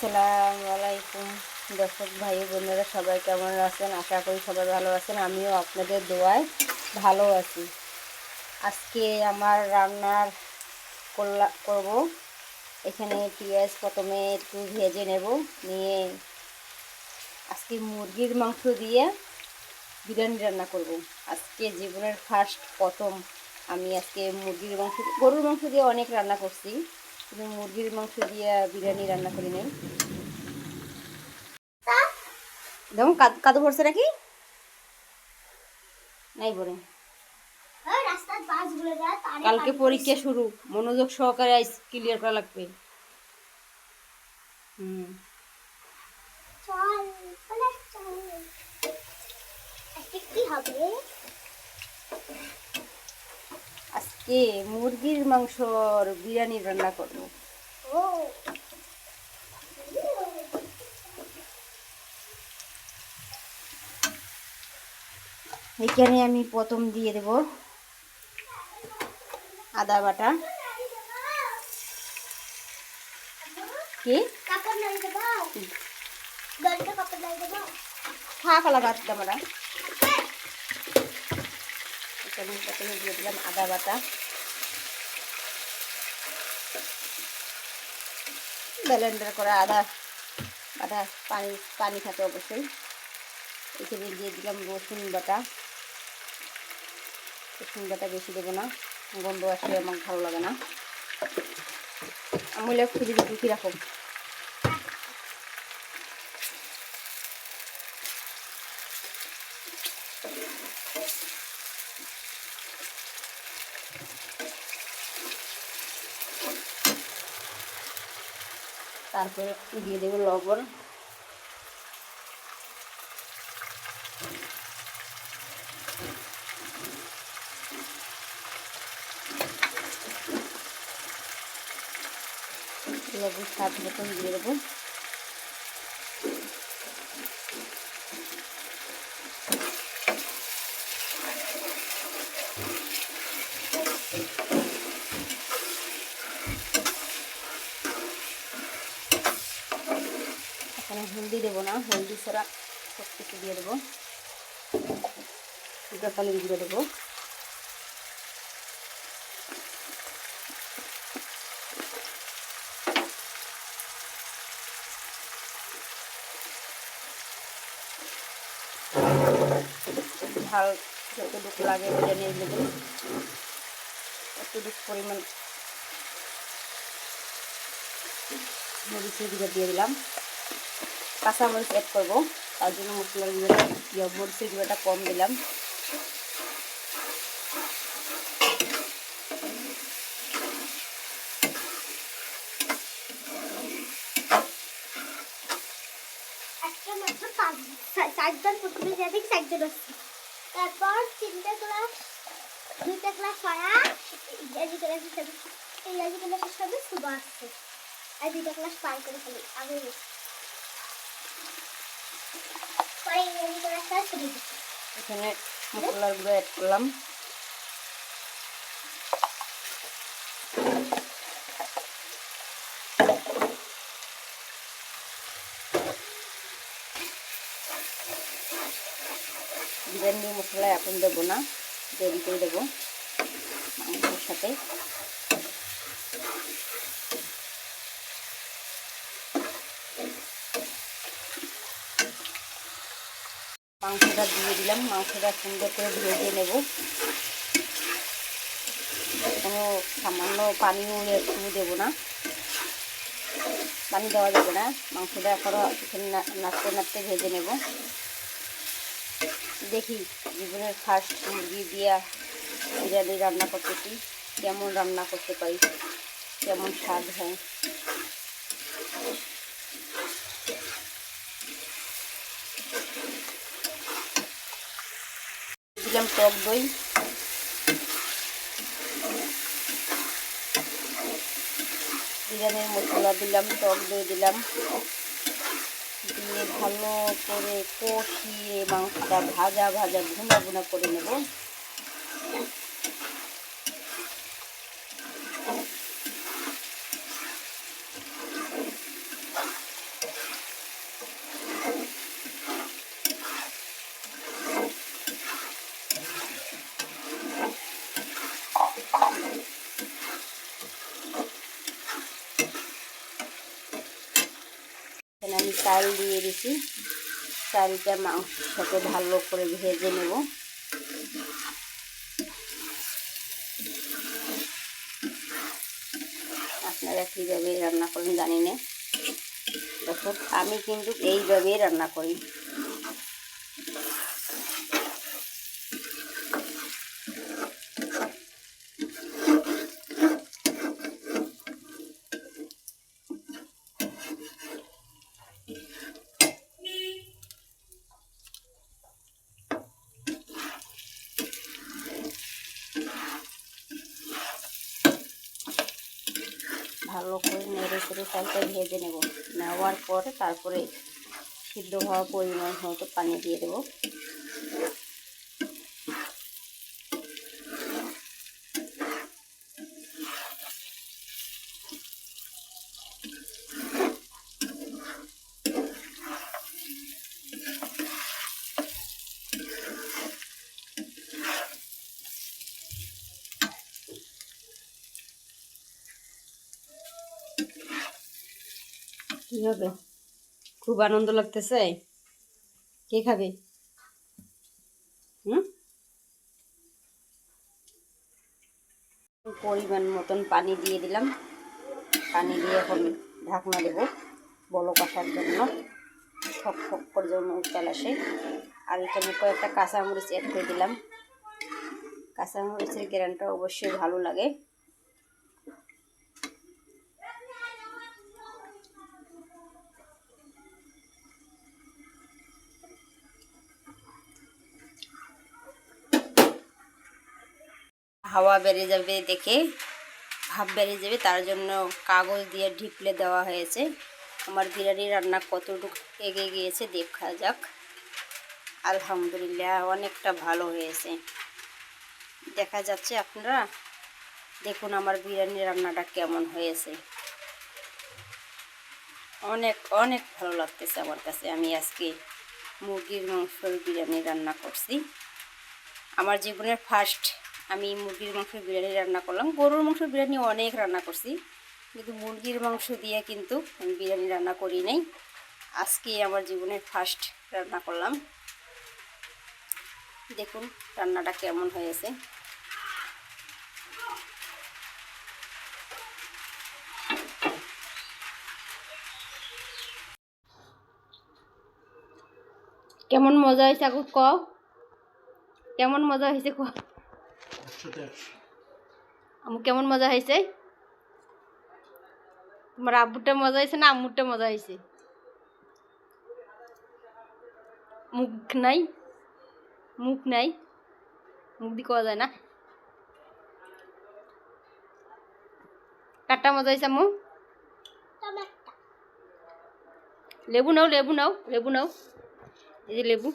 আসসালামু আলাইকুম দর্শক ভাই বোনেরা, সবাই কেমন আছেন? আশা করি সবাই ভালো আছেন। আমিও আপনাদের দোয়ায় ভালো আছি। আজকে আমার রান্নার করব। এখানে পেঁয়াজ প্রথমে একটু ভেজে নেব, নিয়ে আজকে মুরগির মাংস দিয়ে বিরিয়ানি রান্না করব। আজকে জীবনের প্রথম আমি আজকে মুরগির মাংস, গরুর মাংস দিয়ে অনেক রান্না করছি, কিন্তু মুরগির মাংস দিয়ে বিরিয়ানি রান্না করি নাই। দেখুন কাদু পড়ছে নাকি নাই বলে। কালকে পরীক্ষা শুরু, মনোযোগ সহকারে আইস ক্লিয়ার করা লাগবে। আজকে মুরগির মাংসর বিরিয়ানি রান্না করবো। এখানে আমি প্রথম দিয়ে দেব আদা বাটা। কি খালা বাদ দামারা। এখানে প্রথমে দিয়ে দিলাম আদা বাটা, ব্লেন্ডার করা আদা বাটা, পানি পানি থাকে অবশ্যই। এখানে দিয়ে দিলাম রসুন বাটা। রসুন বাটা বেশি দেবো না, গন্ধ আসলে আমার ভালো লাগে না। আমি খুঁজে ঢুকি রাখো। তারপরে দিয়ে দেবো লবণ, লবণ স্বাদ মতন দিয়ে দেবো। এখানে হলদি দেবো না, হলদি ছাড়া সব কিছু দিয়ে দেবো। কালি গুঁড়ো দেবো, ঝাল যতটুকু লাগে বিরিয়ানির মধ্যে অতটুকু পরিমাণ মরিচের গুঁড়ো দিয়ে দিলাম। কাঁচামরিচ অ্যাড করবো, তার জন্য মশলার গুঁড়োটা মরিচের গুঁড়োটা কম দিলাম। তারপর 3টা গ্লাস 2টা গ্লাস সয়া, ইংরাজি গ্লাসের সাথে সুবা আসছে, আর 2টা গ্লাস পানি করে ফেলি আগে পরে ইংরাজি গ্লাসটা ছেড়ে দিচ্ছি। এখানে মশলার গুঁড়ো অ্যাড করলাম। বিরিয়ানি মশলা এখন দেবো না, দেরি করে দেবো মাংসের সাথে। মাংসটা দিয়ে দিলাম, মাংসটা সুন্দর করে ভেজে নেব। কোনো সামান্য পানিও একটু দেবো না, পানি দেওয়া যাবে না। মাংসটা এখনও এখানে নাড়তে নাড়তে ভেজে নেব। দেখি জীবনের ফার্স্ট মুরগি দিয়া বিরিয়ানি রান্না করতেছি, কেমন রান্না করতে পারি, কেমন স্বাদ হয়। দিলাম টক দই, বিরিয়ানির মশলা দিলাম, টক দই দিলাম, দিয়ে ভালো করে কষিয়ে মাংসটা ভাজা ভাজা ভুনা ভুনা করে নেব। এখানে আমি চাল দিয়ে দিছি, চালটা মাংসের সাথে ভালো করে ভেজে নেব। আপনারা কীভাবে রান্না করেন জানি না, দেখুন আমি কিন্তু এইভাবেই রান্না করি। ভালো করে নেড়ে চেড়ে চালটা ভেজে নেব, নেওয়ার পরে তারপরে সিদ্ধ হওয়া পরিমাণ মতো পানি দিয়ে দেব। কী হবে, খুব আনন্দ লাগতেছে? কে খাবে? পরিমাণ মতন পানি দিয়ে দিলাম, পানি দিয়ে এখন ঢাকনা দেব বলক আসার জন্য, ফক ফক করে যেন উত্তাল আসে। আর এখানে কয়েকটা কাঁচামরিচ অ্যাড করে দিলাম, কাঁচামরিচের গ্রানটা অবশ্যই ভালো লাগে। হাওয়া বেড়ে যাবে দেখে, ভাপ বেড়ে যাবে, তার জন্য কাগজ দিয়ে ঢিপলে দেওয়া হয়েছে। আমার বিরিয়ানি রান্না কতটুকু এগিয়ে গিয়েছে দেখা যাক। আলহামদুলিল্লাহ অনেকটা ভালো হয়েছে, দেখা যাচ্ছে। আপনারা দেখুন আমার বিরিয়ানি রান্নাটা কেমন হয়েছে। অনেক অনেক ভালো লাগতেছে আমার কাছে। আমি আজকে মুরগির মাংসের বিরিয়ানি রান্না করছি, আমার জীবনের ফার্স্ট আমি মুরগির মাংসের বিরিয়ানি রান্না করলাম। গরুর মাংসের বিরিয়ানি অনেক রান্না করছি, কিন্তু মুরগির মাংস দিয়ে কিন্তু আমি বিরিয়ানি রান্না করি নাই। আজকে আমার জীবনের ফার্স্ট রান্না করলাম। দেখুন রান্নাটা কেমন হয়েছে। কেমন মজা হয়েছে এখন কও, কেমন মজা হয়েছে কও আমু, কেমন মজা হয়েছে? তোমার আব্বুরটা মজা হয়েছে না আম্মুরটা মজা হয়েছে? মুখ নাই, মুখ নাই, মুখ দিয়ে কোয়া যায় না। কাটটা মজা হয়েছে আম্মু? লেবু নাও, লেবু নাও, লেবু নাও, এই যে লেবু।